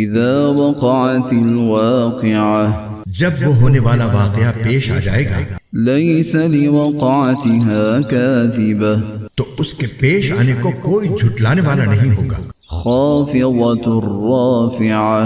اذا وقعت الواقعة جب وہ ہونے والا واقعہ پیش آ جائے گا، ليس لوقعتها كاذبة تو اس کے پیش آنے کو کوئی جھٹلانے والا نہیں ہوگا۔ خافضة رافعة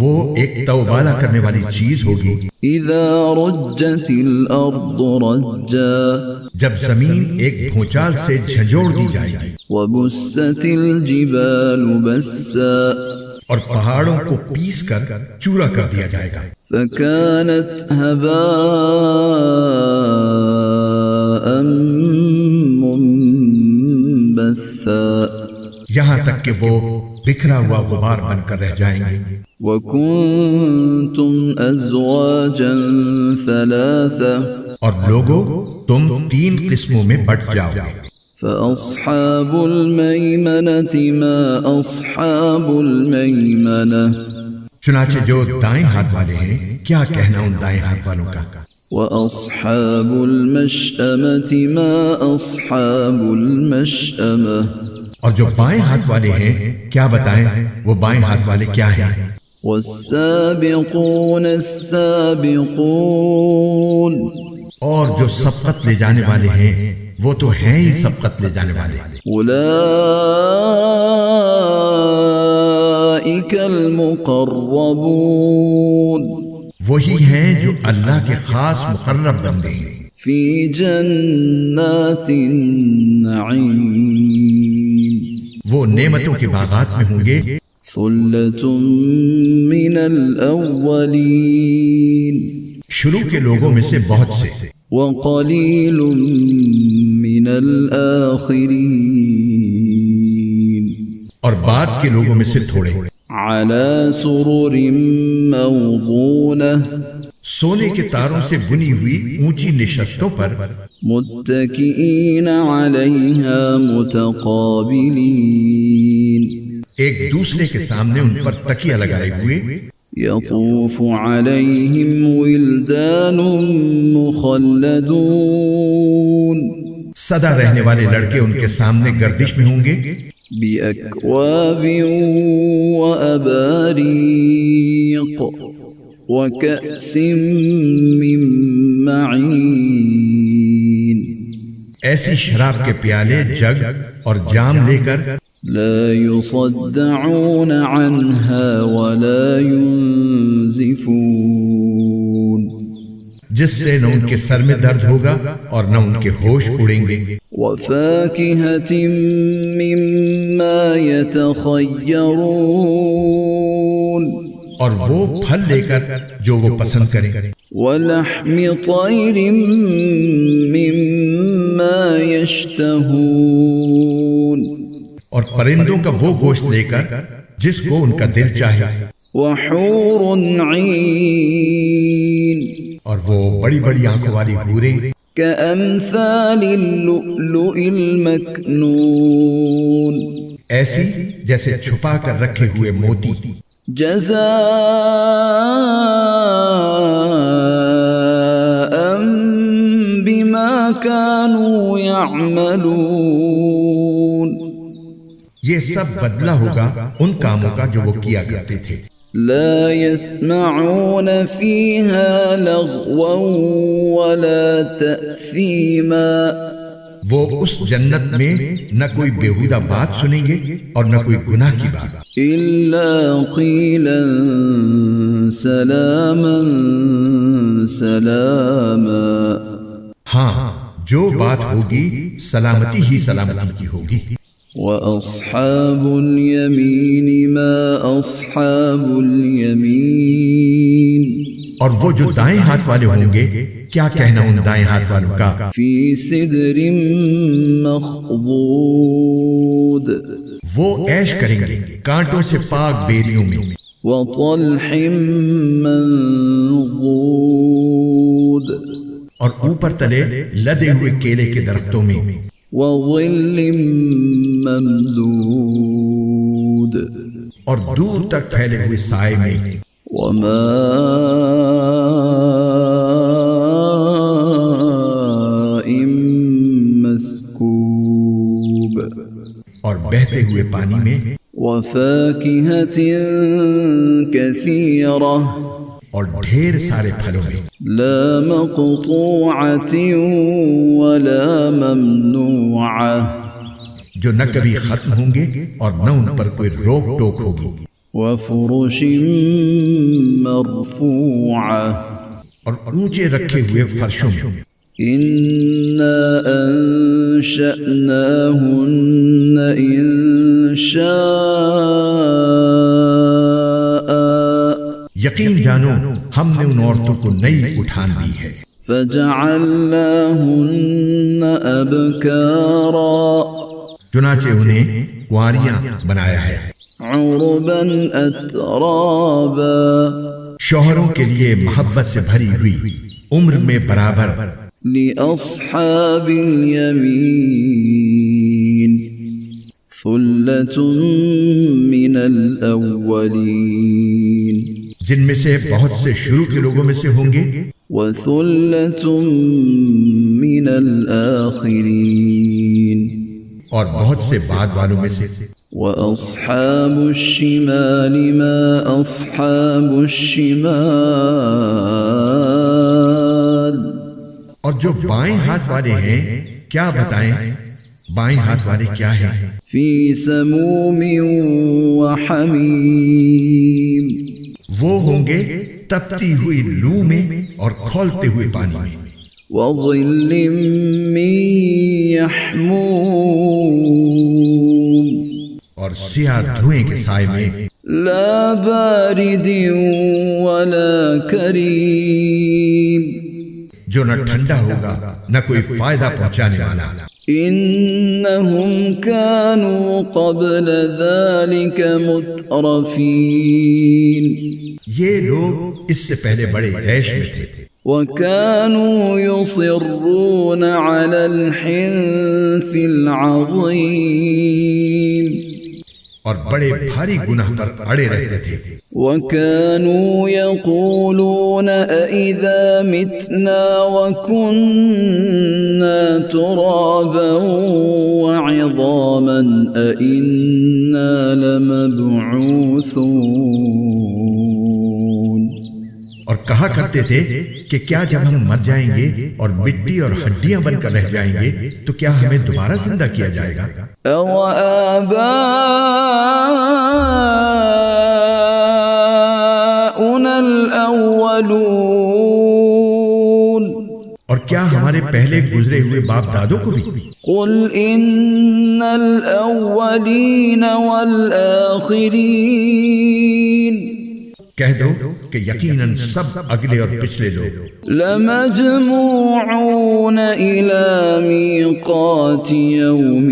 وہ ایک توبالہ کرنے والی چیز ہوگی۔ اذا رجت الارض رجا جب زمین ایک بھونچال سے جھنجھوڑ دی جائے گی، وبست الجبال بسا اور پہاڑوں کو پیس کر چورا کر دیا جائے گا، فكانت هباء منبثا یہاں تک کہ وہ بکھرا ہوا غبار بن کر رہ جائیں گے۔ وكنتم ازواجا ثلاثا اور لوگوں، تم 3 قسموں میں بٹ جاؤ گے۔ فأصحاب الميمنة ما أصحاب الميمنة چنانچہ جو دائیں ہاتھ والے ہیں، کیا کہنا ان دائیں ہاتھ والوں کا۔ وأصحاب المشأمة ما أصحاب المشأمة اور جو بائیں ہاتھ والے ہیں، کیا بتائیں وہ بائیں ہاتھ والے کیا ہیں۔ والسابقون السابقون اور جو سبقت لے جانے والے ہیں، وہ تو ہیں ہی سبقت لے جانے والے۔ اولئک المقربون وہی ہیں جو اللہ کے خاص مقرب بندے ہیں، فی جنات النعیم وہ نعمتوں کے باغات میں ہوں گے۔ ثلۃ من الاولین شروع کے لوگوں میں سے بہت سے، وقلیل من الآخرین اور بعد کے لوگوں میں سے تھوڑے، علی سرر موضونہ سونے کے تاروں سے بنی ہوئی اونچی نشستوں پر، متکئین علیہا متقابلین ایک دوسرے کے سامنے ان پر تکیہ لگائے ہوئے، یطوف علیہم ولدان مخلدون سدا رہنے والے لڑکے ان کے سامنے گردش میں ہوں گے، بأکواب وأباریق وكأس من معین ایسی شراب کے پیالے، جگ اور جام لے کر، لا يصدعون عنها ولا ينزفون جس سے نہ ان کے سر میں درد ہوگا اور نہ ان کے ہوش اڑیں گے۔ وفاكهة مما يتخيرون اور وہ پھل لے کر جو وہ پسند کریں، ولحم طير مما يشتهون اور پرندوں کا وہ گوشت لے کر جس کو ان کا دل چاہے، وحور عین اور وہ بڑی بڑی آنکھوں والی حوریں كأمثال اللؤلؤ المكنون ایسی جیسے چھپا کر رکھے ہوئے موتی، جزاء بما كانوا يعملون یہ سب بدلہ ہوگا ان کاموں کا جو وہ کیا کرتے تھے۔ لا يسمعون فيها لغوا ولا تأثيما وہ اس جنت میں نہ کوئی بیہودہ بات سنیں گے اور نہ کوئی گناہ کی بات، إلا قيلا سلاما سلاما ہاں جو بات ہوگی سلامتی ہی سلامتی کی ہوگی۔ وأصحاب اليمين ما أصحاب اليمين اور وہ جو دائیں ہاتھ والے ہوں گے، کیا کہنا ان دائیں ہاتھ والوں کا، في سدر مخضود وہ عیش کریں گے کانٹوں سے پاک بیریوں میں، وطلح منضود اور اوپر تلے لدے ہوئے کیلے کے درختوں میں، وظل ممدود اور دور تک پھیلے ہوئے سائے میں، وماء مسکوب اور بہتے ہوئے پانی میں، وفاكهة كثيرة اور ڈھیر سارے پھلوں میں، لا مقطوعة ولا ممنوعة جو نہ کبھی ختم ہوں گے اور نہ ان پر کوئی روک ٹوک ہوگی، وفرش مرفوعة اور اونچے رکھے ہوئے فرشوں میں۔ إنا أنشأناهن إنشاء یقین جانو ہم نے ان عورتوں کو نئی اٹھان دی ہے، فجعلناهن أبكارا چنانچہ انہیں کنواریاں بنایا ہے، عربا أترابا شوہروں کے لیے محبت سے بھری ہوئی، عمر میں برابر، لأصحاب اليمين ثلة من الأولين جن میں سے بہت سے شروع کے لوگوں میں سے ہوں گے وثلة من الآخرين اور بہت سے بعد والوں میں سے۔ وأصحاب الشمال ما أصحاب الشمال اور جو بائیں ہاتھ والے ہیں کیا بتائیں، بائیں ہاتھ والے کیا ہیں؟ في سموم وحميم وہ ہوں گے تپتی ہوئی لو میں اور کھولتے ہوئے پانی میں، وظل من يحموم اور سیاہ دھوئیں کے سائے میں، لا بارد ولا كريم جو نہ ٹھنڈا ہوگا نہ کوئی فائدہ پہنچانے والا۔ إنهم كانوا قبل ذلك مترفين یہ لوگ اس سے پہلے بڑے عیش میں تھے، وكانوا يصرون على الحنث العظيم اور بڑے بھاری گناہ پر اڑے رہتے تھے، وكانوا يقولون أئذا متنا وكنا ترابا وعظاما أئنا لمبعوثون اور کہا کرتے تھے کہ کیا جب ہم مر جائیں گے اور مٹی اور ہڈیاں بن کر رہ جائیں گے تو کیا ہمیں دوبارہ زندہ کیا جائے گا؟ أَوَآبَاؤُنَا الْأَوَّلُونَ اور کیا ہمارے پہلے گزرے ہوئے باپ دادوں کو بھی؟ قُلْ إِنَّ الْأَوَّلِينَ وَالْآخِرِينَ کہہ دو کہ یقیناً سب اگلے اور پچھلے لوگ لَمَجْمُوعُونَ إِلَى مِيقَاتِ يَوْمٍ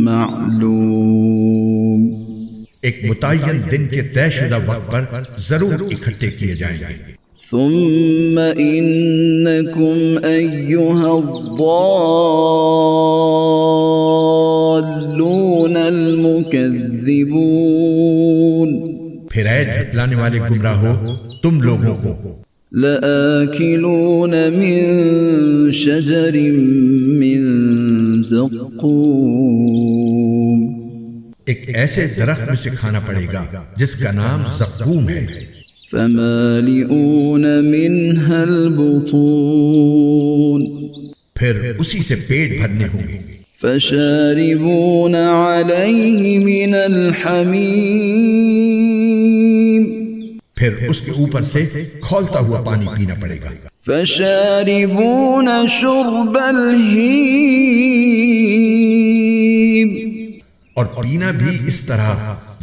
مَعْلُومٍ ایک متعین دن کے طے شدہ وقت پر ضرور اکٹھے کیے جائیں گے۔ ثم إنكم أيها الضالون المكذبون پھر اے جھٹلانے والے گمراہ ہو تم لوگوں کو، لآكلون من شجر من زقوم ایک ایسے درخت میں سے کھانا پڑے گا جس کا نام زقوم ہے، فمالئون منها البطون پھر اسی سے پیٹ بھرنے ہوں گے، فشاربون عليه من الحميم پھر اس کے اوپر سے کھولتا ہوا پانی پینا پڑے گا، فشاربون شرب الهيم اور پینا بھی اس طرح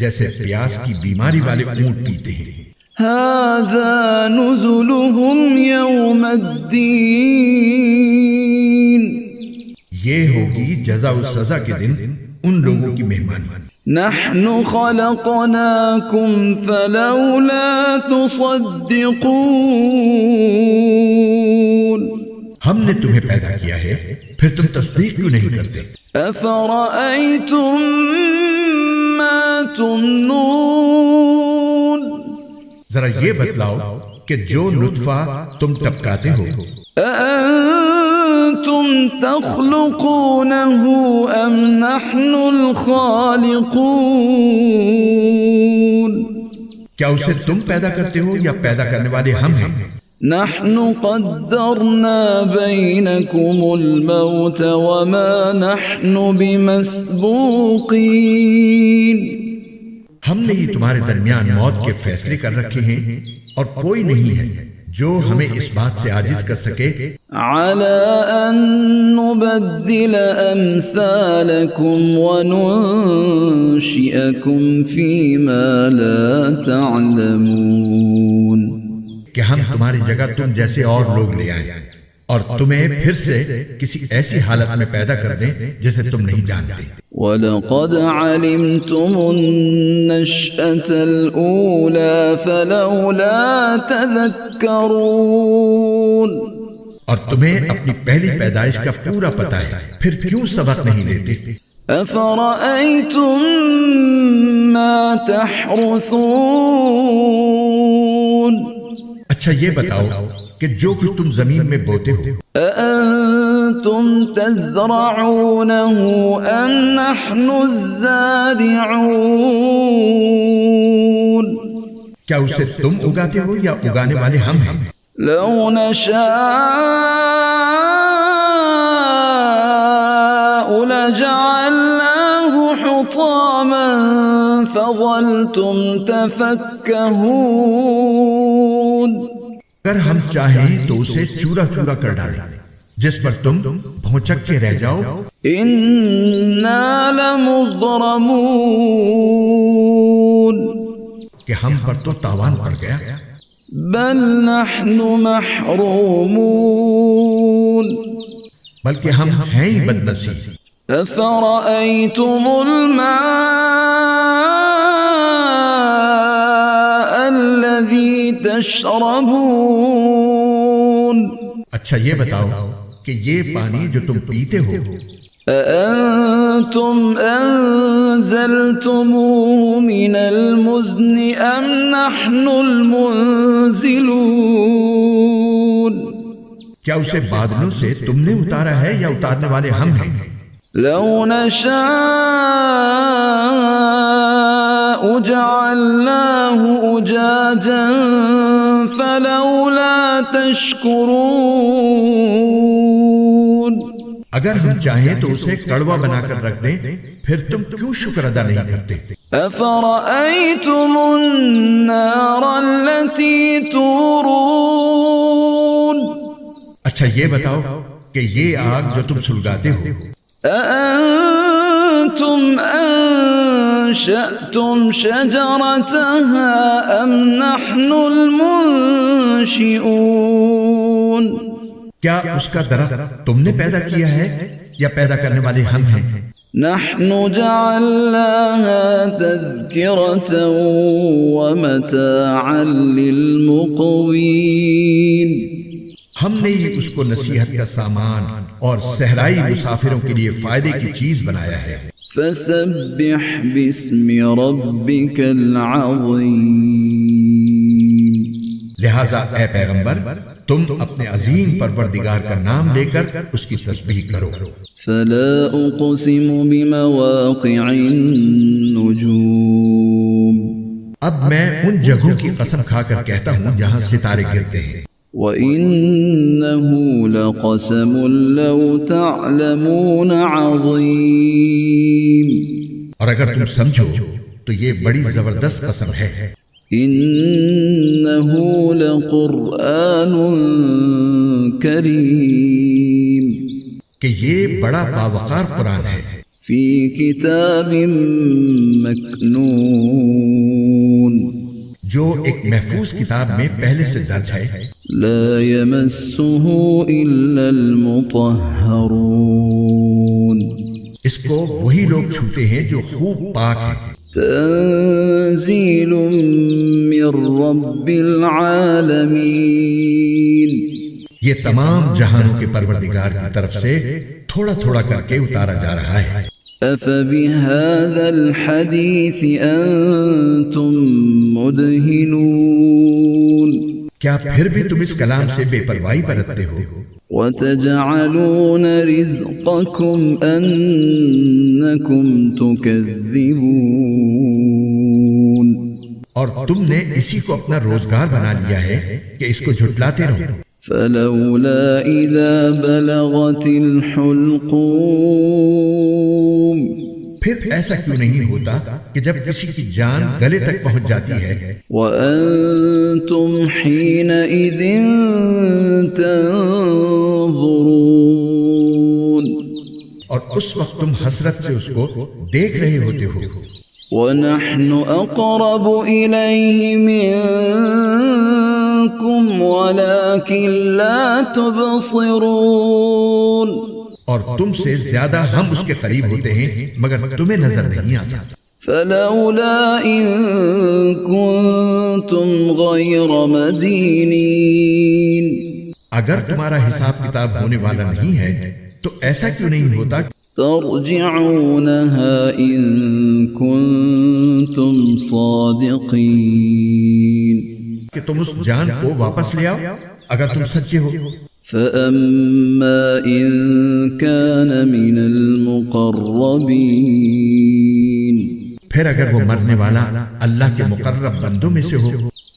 جیسے پیاس کی بیماری والے اونٹ پیتے ہیں۔ هذا نزلهم يوم الدين یہ ہوگی جزا و سزا کے دن ان لوگوں کی مہمانی۔ نحن خلقناكم فلولا تصدقون ہم نے تمہیں پیدا کیا ہے پھر تم تصدیق کیوں نہیں کرتے؟ أفرأيتم ما تمنون ذرا یہ بتلاؤ کہ جو نطفہ تم ٹپکاتے ہو، أأنتم أأنتم تخلقونه أم نحن الخالقون کیا اسے تم پیدا کرتے ہو یا پیدا کرنے والے ہم ہیں؟ نحن قدرنا بينكم الموت وما نحن بمسبوقين ہم نے یہ تمہارے درمیان موت کے فیصلے کر رکھے ہیں اور کوئی نہیں ہے جو ہمیں اس بات سے عاجز کر سکے على أن نبدل أمثالكم وننشئكم فيما لا تعلمون کہ ہم تمہاری جگہ تم جیسے اور لوگ لے آئیں اور تمہیں پھر سے کسی ایسی حالت میں پیدا کر دیں جسے تم نہیں جانتے۔ وَلَقَدْ عَلِمْتُمُ النَّشْأَةَ الْأُولَى فَلَوْلَا تَذَكَّرُونَ اور تمہیں اپنی پہلی پیدائش کا پورا پتہ ہے، پھر کیوں سبق نہیں لیتے؟ أَفَرَأَيْتُم مَّا تَحْرُثُونَ اچھا یہ بتاؤ کہ جو کچھ تم زمین میں بوتے ہو، أَأَنتُمْ تَزْرَعُونَهُ أَمْ نَحْنُ الزَّارِعُونَ کیا اسے تم اگاتے ہو یا اگانے والے ہم ہیں؟ لَوْ نَشَاءُ لَجَعَلْنَاهُ حُطَامًا فَظَلْتُمْ تَفَكَّهُونَ اگر ہم چاہیں تو اسے چورا چورا کر ڈالیں جس پر تم بھونچک کے رہ جاؤ۔ إِنَّا لَمُغْرَمُونَ کہ ہم پر تو تاوان پڑ گیا۔ بَلْ نَحْنُ مَحْرُومُونَ بلکہ ہم ہیں ہی بد نصیب۔ أَفَرَأَيْتُمُ الْمَاءَ الَّذِي تَشْرَبُونَ اچھا یہ بتاؤ کہ یہ پانی جو تم پیتے ہو، أَأَنتُمْ أَنزَلْتُمُوهُ مِنَ الْمُزْنِ أَمْ نَحْنُ الْمُنزِلُونَ کیا اسے بادلوں سے تم نے اتارا ہے یا اتارنے والے ہم ہیں؟ لَوْ نَشَاءُ جَعَلْنَاهُ أُجَاجًا فَلَوْلَا تَشْكُرُونَ اگر ہم چاہیں تو اسے کڑوا بنا کر رکھ دیں، پھر تم کیوں شکر ادا نہیں کرتے؟ أَفَرَأَيْتُمُ النَّارَ الَّتِي تُورُونَ اچھا یہ بتاؤ کہ یہ آگ جو تم سلگاتے ہو، أَأَنتُمْ أَنشَأْتُمْ شَجَرَتَهَا أَمْ نَحْنُ الْمُنشِئُونَ کیا اس کا درخت تم نے پیدا کیا ہے یا پیدا کرنے والے ہم ہیں؟ نحن جعلناها تذكرة ومتاعا للمقوين ہم نے اس کو نصیحت کا سامان اور صحرائی مسافروں کے لیے فائدے کی چیز بنایا ہے۔ فسبح باسم ربك العظيم لہٰذا اے پیغمبر تم اپنے عظیم پروردگار کا نام لے کر اس کی تسبیح کرو۔ فلا أقسم بمواقع النجوم اب میں ان جگہوں کی قسم کھا کر کہتا ہوں جہاں ستارے گرتے ہیں۔ وَإِنَّهُ لَقَسَمٌ لَوْ تَعْلَمُونَ عَظِيمٌ اور اگر تم سمجھو تو یہ بڑی زبردست قسم ہے۔ إِنَّهُ لَقُرْآنٌ كَرِيمٌ کہ یہ بڑا باوقار قرآن ہے، فِي كِتَابٍ مَكْنُونٍ جو ایک محفوظ کتاب میں پہلے سے درج ہے۔ لا يمسه إلا المطهرون اس کو وہی لوگ چھوتے ہیں جو خوب پاک ہیں۔ تنزيل من رب العالمين یہ تمام جہانوں کے پروردگار کی طرف سے تھوڑا تھوڑا کر کے اتارا جا رہا ہے۔ أفبهذا الحديث أنتم مدهنون کیا پھر بھی تم اس کلام سے بے پرواہی برتتے ہو؟ وتجعلون رزقكم أنكم تكذبون اور تم نے اسی کو اپنا روزگار بنا لیا ہے کہ اس کو جھٹلاتے رہو۔ فلولا إذا بلغت الحلقوم پھر ایسا کیوں نہیں ہوتا کہ جب کسی کی جان گلے تک پہنچ جاتی ہے وأنتم حينئذ تنظرون اور اس وقت تم حسرت سے اس کو دیکھ رہے ہوتے ہو۔ ونحن أقرب إليه منكم ولكن لا تبصرون اور تم سے زیادہ ہم اس کے قریب ہوتے ہیں مگر تمہیں نظر نہیں آتا۔ فلولا إن كنتم غير مدينين اگر تمہارا حساب کتاب ہونے والا نہیں ہے تو ایسا کیوں نہیں ہوتا ترجعونها إن كنتم صادقين کہ تم اس جان کو واپس لے آؤ اگر تم سچے ہو۔ فأما إن كان من المقربين پھر اگر وہ مرنے والا اللہ کے مقرب بندوں میں سے ہو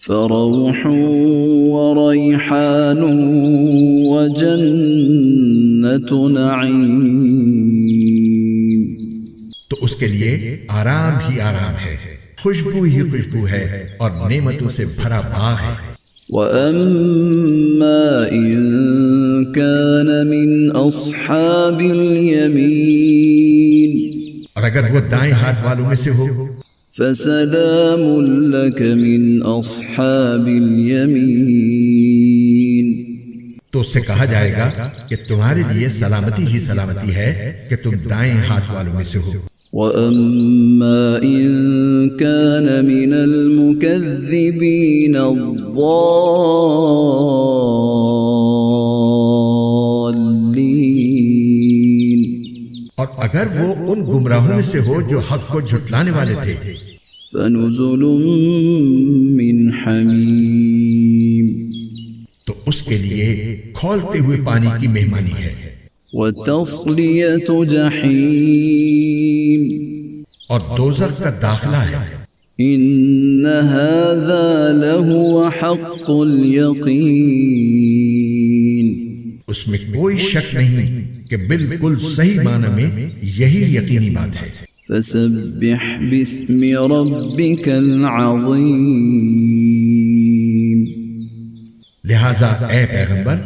فروح وريحان وجنة نعيم تو اس کے لیے آرام ہی آرام ہے، خوشبو ہی خوشبو ہے اور نعمتوں سے بھرا باغ ہے۔ وأما إن كان من أصحاب اليمين اور اگر وہ دائیں ہاتھ والوں میں سے ہو فسلام لك من أصحاب اليمين تو اس سے کہا جائے گا کہ تمہارے لیے سلامتی ہی سلامتی ہے کہ تم دائیں ہاتھ والوں میں سے ہو۔ وأما إن كان من المكذبين الضالين اور اگر وہ ان گمراہوں میں سے ہو جو حق کو جھٹلانے والے تھے فنزل من حمیم تو اس کے لیے کھولتے ہوئے پانی کی مہمانی ہے، وتصلیۃ جحیم اور دوزخ کا داخلہ ہے۔ ان هذا لهو حق اليقین اس میں کوئی شک نہیں کہ بالکل صحیح معنی میں یہی یقینی بات ہے۔ فسبح باسم ربك العظیم لہٰذا اے پیغمبر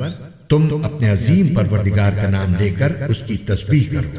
تم اپنے عظیم پروردگار کا نام لے کر اس کی تسبیح کرو۔